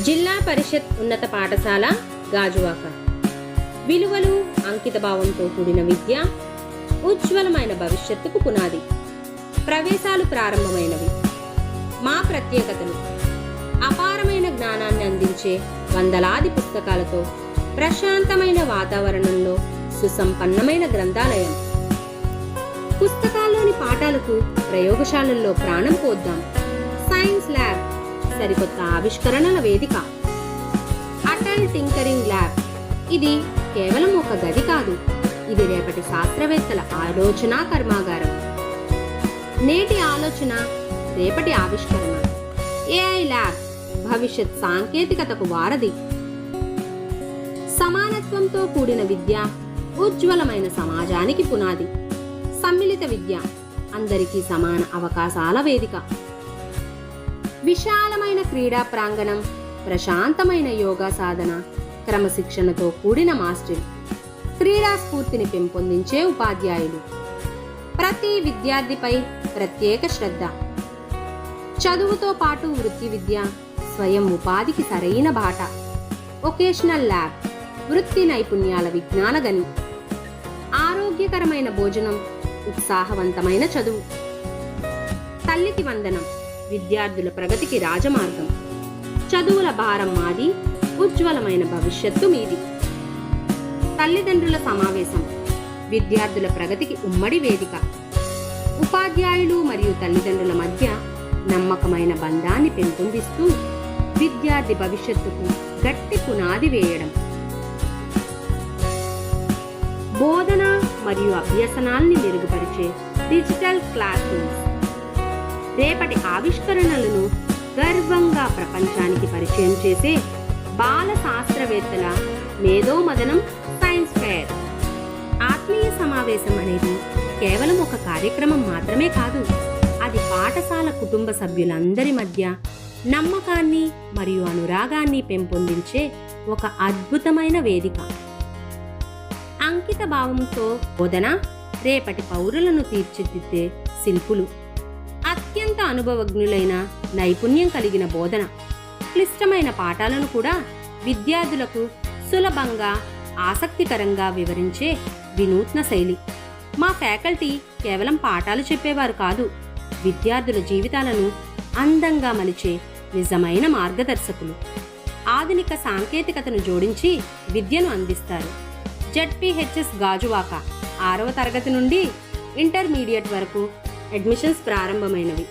జిల్లా పరిషత్ ఉన్నత పాఠశాల గాజువాక. విలువలు, అంకితభావంతో కూడిన విద్య ఉజ్వలమైన భవిష్యత్తుకు పునాది. ప్రవేశాలు ప్రారంభమైనవి. మా ప్రత్యేకతలు: అపారమైన జ్ఞానాన్ని అందించే వందలాది పుస్తకాలతో ప్రశాంతమైన వాతావరణంలో సుసంపన్నమైన గ్రంథాలయం. పుస్తకాల్లోని పాఠాలకు ప్రయోగశాలల్లో ప్రాణం పోద్దాం. సైన్స్ ల్యాబ్, సరికొత్త ఆవిష్కరణల వేదిక. అటల్ టింకరింగ్ ల్యాబ్, ఇది కేవలం ఒక గది కాదు, ఇది రేపటి శాస్త్రవేత్తల ఆలోచనా కర్మాగారం. నేటి ఆలోచన, రేపటి ఆవిష్కరణ. ఏఐ ల్యాబ్, భవిష్యత్ సాంకేతికతకు వారధి. సమానత్వంతో కూడిన విద్య ఉజ్వలమైన సమాజానికి పునాది. సమ్మిళిత విద్య, అందరికీ సమాన అవకాశాల వేదిక. విశాలమైన క్రీడా ప్రాంగణం, ప్రశాంతమైన యోగా సాధన, క్రమశిక్షణతో కూడిన మాస్టర్, క్రీడా స్ఫూర్తిని పెంపొందించే ఉపాధ్యాయులు. ప్రతి విద్యార్థిపై ప్రత్యేక శ్రద్ధ. చదువుతో పాటు వృత్తి విద్య, స్వయం ఉపాధికి సరైన బాట. వొకేషనల్ ల్యాబ్, వృత్తి నైపుణ్యాల విజ్ఞాన గని. ఆరోగ్యకరమైన భోజనం, ఉత్సాహవంతమైన చదువు. తల్లికి వందనం, విద్యార్థుల ప్రగతికి రాజమార్గం. చదువుల భారం మాది, ఉజ్వలమైన భవిష్యత్తు మీది. తల్లిదండ్రుల సమావేశం, విద్యార్థుల ప్రగతికి ఉమ్మడి వేదిక. ఉపాధ్యాయులు మరియు తల్లిదండ్రుల మధ్య నమ్మకమైన బంధాన్ని పెంపొందిస్తూ విద్యార్థి భవిష్యత్తుకు గట్టి పునాది వేయడం. బోధన మరియు అభ్యసనాల్ని మెరుగుపరిచే డిజిటల్ క్లాస్ రూమ్స్. రేపటి ఆవిష్కరణలను గర్వంగా ప్రపంచానికి పరిచయం చేసే బాల శాస్త్రవేత్తల మేధోమదనం సైన్స్ ఫెయిర్. ఆత్మీయ సమావేశం అనేది కేవలం ఒక కార్యక్రమం మాత్రమే కాదు, అది పాఠశాల కుటుంబ సభ్యులందరి మధ్య నమ్మకాన్ని మరియు అనురాగాన్ని పెంపొందించే ఒక అద్భుతమైన వేదిక. అంకిత భావంతో బోధన, రేపటి పౌరులను తీర్చిదిద్దే శిల్పులు. అత్యంత అనుభవజ్ఞులైన నైపుణ్యం కలిగిన బోధన. క్లిష్టమైన పాఠాలను కూడా విద్యార్థులకు సులభంగా, ఆసక్తికరంగా వివరించే వినూత్న శైలి. మా ఫ్యాకల్టీ కేవలం పాఠాలు చెప్పేవారు కాదు, విద్యార్థుల జీవితాలను అందంగా మలిచే నిజమైన మార్గదర్శకులు. ఆధునిక సాంకేతికతను జోడించి విద్యను అందిస్తారు. జెడ్పీహెచ్ఎస్ గాజువాక 6వ తరగతి నుండి ఇంటర్మీడియట్ వరకు అడ్మిషన్స్ ప్రారంభమైనవి.